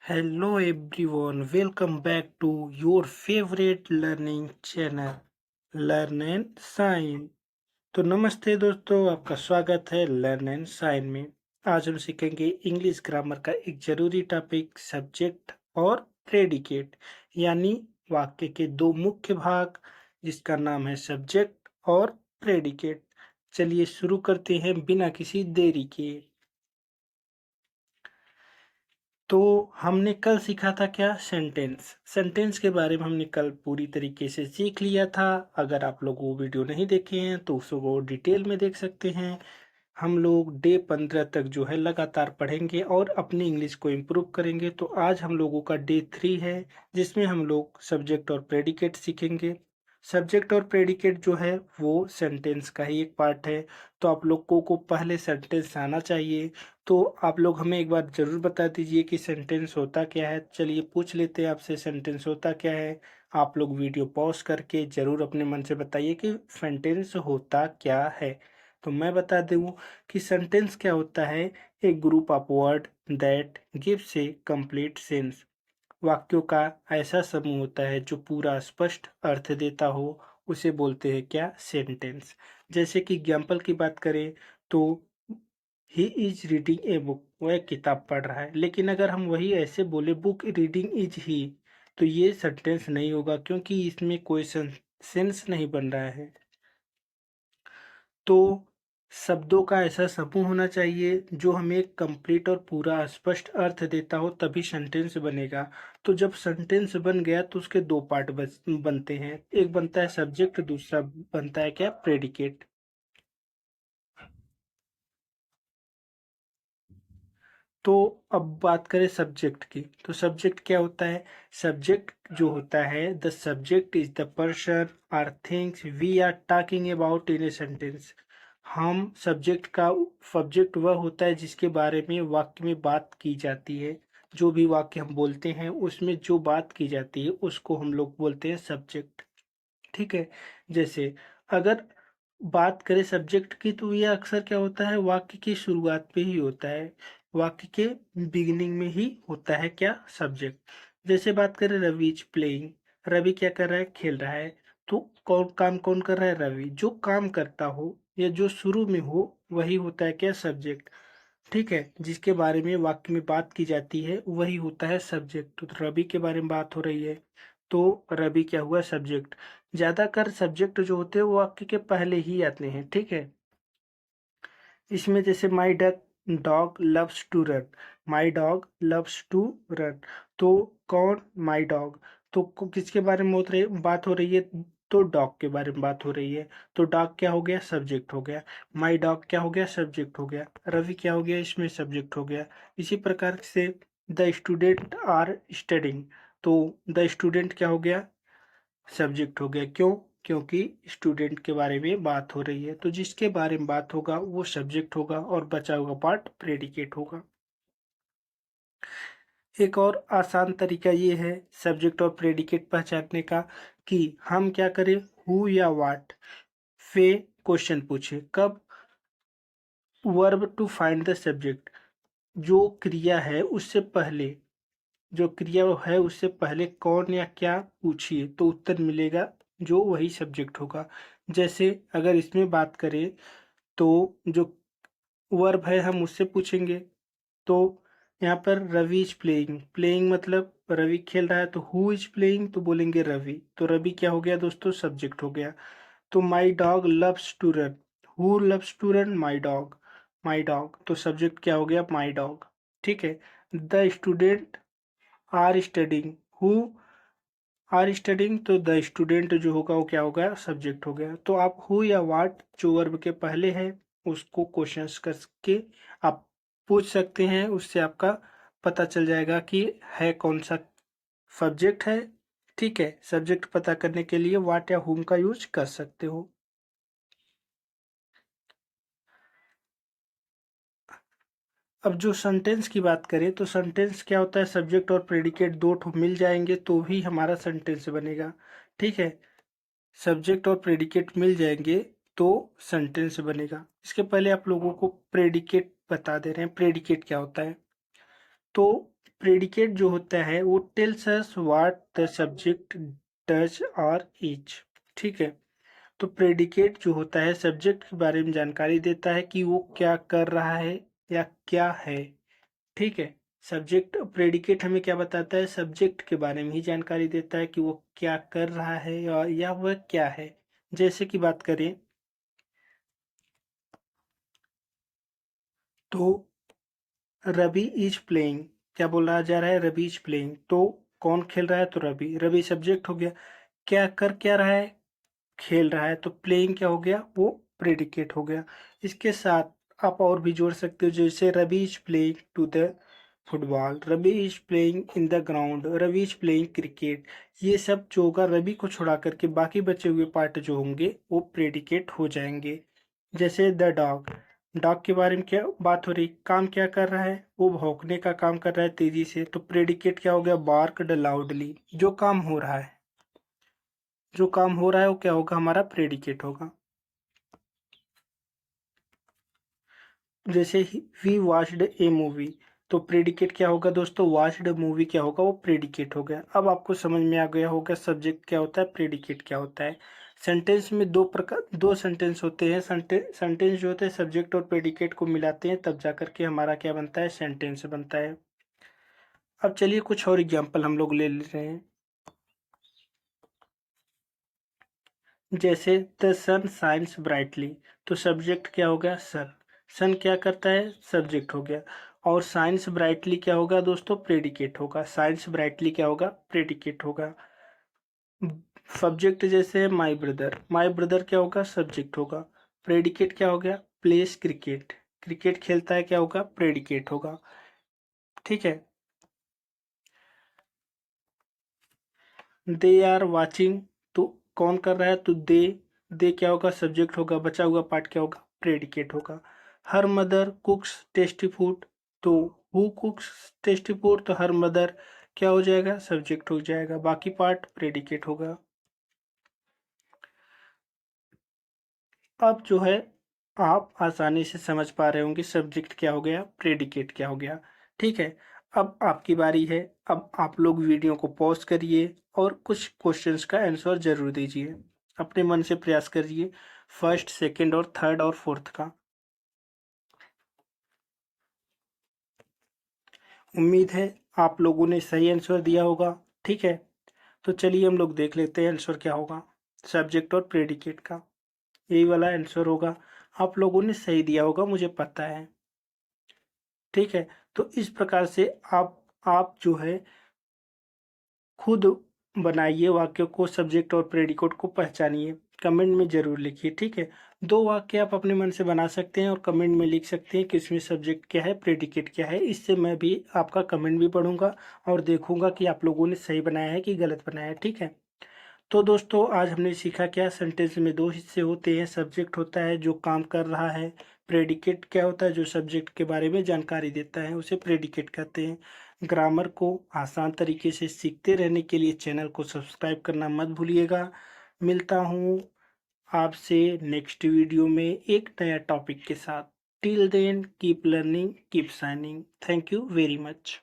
Hello everyone, welcome back to your favorite learning channel, Learn and Sign। तो नमस्ते दोस्तों, आपका स्वागत है लर्न एंड साइन में। आज हम सीखेंगे इंग्लिश ग्रामर का एक जरूरी टॉपिक सब्जेक्ट और प्रेडिकेट, यानी वाक्य के दो मुख्य भाग जिसका नाम है सब्जेक्ट और प्रेडिकेट। चलिए शुरू करते हैं बिना किसी देरी के। तो हमने कल सीखा था क्या? सेंटेंस के बारे में हमने कल पूरी तरीके से सीख लिया था। अगर आप लोग वो वीडियो नहीं देखे हैं तो उसको डिटेल में देख सकते हैं। हम लोग डे 15 तक जो है लगातार पढ़ेंगे और अपनी इंग्लिश को इम्प्रूव करेंगे। तो आज हम लोगों का डे 3 है, जिसमें हम लोग सब्जेक्ट और प्रेडिकेट सीखेंगे। सब्जेक्ट और प्रेडिकेट जो है वो सेंटेंस का ही एक पार्ट है। तो आप लोगों को पहले सेंटेंस आना चाहिए। तो आप लोग हमें एक बार जरूर बता दीजिए कि सेंटेंस होता क्या है। चलिए पूछ लेते हैं आपसे, सेंटेंस होता क्या है। आप लोग वीडियो पॉज करके जरूर अपने मन से बताइए कि सेंटेंस होता क्या है। तो मैं बता दूं कि सेंटेंस क्या होता है। एक group of word that gives A complete sense. वाक्यों का ऐसा समूह होता है जो पूरा स्पष्ट अर्थ देता हो, उसे बोलते हैं क्या? सेंटेंस। जैसे कि एग्जाम्पल की बात करें तो he is reading a book, वह किताब पढ़ रहा है। लेकिन अगर हम वही ऐसे बोले बुक रीडिंग इज ही, तो ये सेंटेंस नहीं होगा, क्योंकि इसमें कोई सेंस नहीं बन रहा है। तो शब्दों का ऐसा समूह होना चाहिए जो हमें कंप्लीट और पूरा स्पष्ट अर्थ देता हो, तभी सेंटेंस बनेगा। तो जब सेंटेंस बन गया तो उसके दो पार्ट बनते हैं। एक बनता है सब्जेक्ट, दूसरा बनता है क्या? प्रेडिकेट। तो अब बात करें सब्जेक्ट की, तो सब्जेक्ट क्या होता है? सब्जेक्ट जो होता है, the subject is the person और things we are talking about in a sentence. हम सब्जेक्ट वह होता है जिसके बारे में वाक्य में बात की जाती है। जो भी वाक्य हम बोलते हैं उसमें जो बात की जाती है उसको हम लोग बोलते हैं सब्जेक्ट। ठीक है। जैसे अगर बात करें सब्जेक्ट की, तो ये अक्सर क्या होता है, वाक्य की शुरुआत पे ही होता है। वाक्य के बिगिनिंग में ही होता है क्या? सब्जेक्ट। जैसे बात करें रवि इज प्लेइंग, रवि क्या कर रहा है? खेल रहा है। तो कौन कर रहा है? रवि। जो काम करता हो या जो शुरू में हो वही होता है क्या? सब्जेक्ट। ठीक है। जिसके बारे में वाक्य में बात की जाती है वही होता है सब्जेक्ट। तो रवि के बारे में बात हो रही है तो रवि क्या हुआ? सब्जेक्ट। ज्यादातर सब्जेक्ट जो होते हैं वो वाक्य के पहले ही आते हैं। ठीक है। इसमें जैसे my dog loves to run, my dog loves to run. तो कौन? My dog. तो किसके बारे में बात हो रही है? तो डॉग के बारे में बात हो रही है। तो डॉग क्या हो गया? सब्जेक्ट हो गया। माई डॉग क्या हो गया? सब्जेक्ट हो गया। रवि क्या हो गया? इसमें सब्जेक्ट हो गया। इसी प्रकार से द स्टूडेंट आर स्टडिंग, तो द स्टूडेंट क्या हो गया? सब्जेक्ट हो गया। क्यों? क्योंकि स्टूडेंट के बारे में बात हो रही है। तो जिसके बारे में बात होगा वो सब्जेक्ट होगा और बचा हुआ पार्ट प्रेडिकेट होगा। एक और आसान तरीका ये है सब्जेक्ट और प्रेडिकेट पहचानने का, कि हम क्या करें, हु या व्हाट से क्वेश्चन पूछे। कब? Verb to find the subject, जो क्रिया है उससे पहले, जो क्रिया है उससे पहले कौन या क्या पूछिए तो उत्तर मिलेगा, जो वही सब्जेक्ट होगा। जैसे अगर इसमें बात करें तो जो वर्ब है हम उससे पूछेंगे। तो यहाँ पर रवि इज प्लेइंग, प्लेइंग मतलब रवि खेल रहा है। तो हु इज प्लेइंग, तो बोलेंगे रवि। तो रवि क्या हो गया दोस्तों? सब्जेक्ट हो गया। तो my dog loves to run, who loves to run? My dog. My dog, तो सब्जेक्ट क्या हो गया? My dog. ठीक है। The student are studying, who are studying, तो द स्टूडेंट जो होगा वो क्या होगा? सब्जेक्ट हो गया। तो आप हु या व्हाट जो वर्ब के पहले है उसको क्वेश्चंस करके आप पूछ सकते हैं। उससे आपका पता चल जाएगा कि है कौन सा सब्जेक्ट है। ठीक है। सब्जेक्ट पता करने के लिए व्हाट या हुम का यूज कर सकते हो। अब जो सेंटेंस की बात करें तो सेंटेंस क्या होता है? सब्जेक्ट और प्रेडिकेट दो ठो मिल जाएंगे तो ही हमारा सेंटेंस बनेगा। ठीक है। सब्जेक्ट और प्रेडिकेट मिल जाएंगे तो सेंटेंस बनेगा। इसके पहले आप लोगों को प्रेडिकेट बता दे रहे हैं, प्रेडिकेट क्या होता है। तो प्रेडिकेट जो होता है वो tells us what the subject does और इज। ठीक है, तो प्रेडिकेट जो होता है सब्जेक्ट के बारे में जानकारी देता है कि वो क्या कर रहा है या क्या है। ठीक है, सब्जेक्ट प्रेडिकेट हमें क्या बताता है, सब्जेक्ट के बारे में ही जानकारी देता है कि वो क्या कर रहा है या वह क्या है। जैसे कि बात करें तो रवि इज प्लेइंग, क्या बोला जा रहा है, रवि इज प्लेइंग, तो कौन खेल रहा है, तो रवि, रवि सब्जेक्ट हो गया। क्या रहा है, खेल रहा है, तो प्लेइंग क्या हो गया, वो प्रेडिकेट हो गया। इसके साथ आप और भी जोड़ सकते हो, जैसे Ravi is playing to the football, Ravi is playing in the ground, Ravi is playing cricket. ये सब जो होगा रवि को छुड़ा करके बाकी बचे हुए पार्ट जो होंगे वो प्रेडिकेट हो जाएंगे। जैसे द डॉग, डॉग के बारे में क्या बात हो रही, काम क्या कर रहा है, वो भौंकने का काम कर रहा है तेजी से, तो प्रेडिकेट क्या हो गया, बार्कड लाउडली। जो काम हो रहा है, जो काम हो रहा है वो क्या होगा, हमारा प्रेडिकेट होगा। जैसे वी वॉच्ड ए मूवी, तो प्रेडिकेट क्या होगा दोस्तों, वॉच्ड मूवी क्या होगा, वो प्रेडिकेट हो गया। अब आपको समझ में आ गया होगा सब्जेक्ट क्या होता है, प्रेडिकेट क्या होता है। सेंटेंस में दो सेंटेंस होते हैं। सेंटेंस जो होते हैं सब्जेक्ट और प्रेडिकेट को मिलाते हैं, तब जाकर के हमारा क्या बनता है, सेंटेंस बनता है। अब चलिए कुछ और एग्जाम्पल हम लोग ले ले रहे हैं। जैसे द सन साइंस ब्राइटली, तो सब्जेक्ट क्या हो गया, सन, सन क्या करता है, सब्जेक्ट हो गया। और साइंस ब्राइटली क्या होगा दोस्तों, प्रेडिकेट होगा, साइंस ब्राइटली क्या होगा, प्रेडिकेट होगा। सब्जेक्ट जैसे माई ब्रदर क्या होगा, सब्जेक्ट होगा। प्रेडिकेट क्या हो गया, प्लेस क्रिकेट, क्रिकेट खेलता है क्या होगा, प्रेडिकेट होगा। ठीक है, दे आर वाचिंग, तो कौन कर रहा है, तो दे क्या होगा, सब्जेक्ट होगा, बचा हुआ पार्ट क्या होगा, प्रेडिकेट होगा। हर मदर कुक्स टेस्टी फूड, तो हु कुक्स टेस्टी फूड, तो हर मदर क्या हो जाएगा, सब्जेक्ट हो जाएगा, बाकी पार्ट प्रेडिकेट होगा। अब जो है आप आसानी से समझ पा रहे होंगे सब्जेक्ट क्या हो गया, प्रेडिकेट क्या हो गया। ठीक है, अब आपकी बारी है। अब आप लोग वीडियो को पॉज करिए और कुछ क्वेश्चंस का आंसर जरूर दीजिए, अपने मन से प्रयास करिए, फर्स्ट सेकंड और थर्ड और फोर्थ का। उम्मीद है आप लोगों ने सही आंसर दिया होगा। ठीक है, तो चलिए हम लोग देख लेते हैं आंसर क्या होगा, सब्जेक्ट और प्रेडिकेट का यही वाला आंसर होगा। आप लोगों ने सही दिया होगा, मुझे पता है। ठीक है, तो इस प्रकार से आप जो है खुद बनाइए वाक्यों को, सब्जेक्ट और प्रेडिकेट को पहचानिए, कमेंट में जरूर लिखिए। ठीक है, दो वाक्य आप अपने मन से बना सकते हैं और कमेंट में लिख सकते हैं कि इसमें सब्जेक्ट क्या है, प्रेडिकेट क्या है। इससे मैं भी आपका कमेंट भी पढ़ूंगा और देखूंगा कि आप लोगों ने सही बनाया है कि गलत बनाया है। ठीक है, तो दोस्तों आज हमने सीखा क्या, सेंटेंस में दो हिस्से होते हैं, सब्जेक्ट होता है जो काम कर रहा है, प्रेडिकेट क्या होता है जो सब्जेक्ट के बारे में जानकारी देता है, उसे प्रेडिकेट कहते हैं। ग्रामर को आसान तरीके से सीखते रहने के लिए चैनल को सब्सक्राइब करना मत भूलिएगा। मिलता हूँ आपसे नेक्स्ट वीडियो में एक नया टॉपिक के साथ। Till then keep learning keep shining, thank you very much.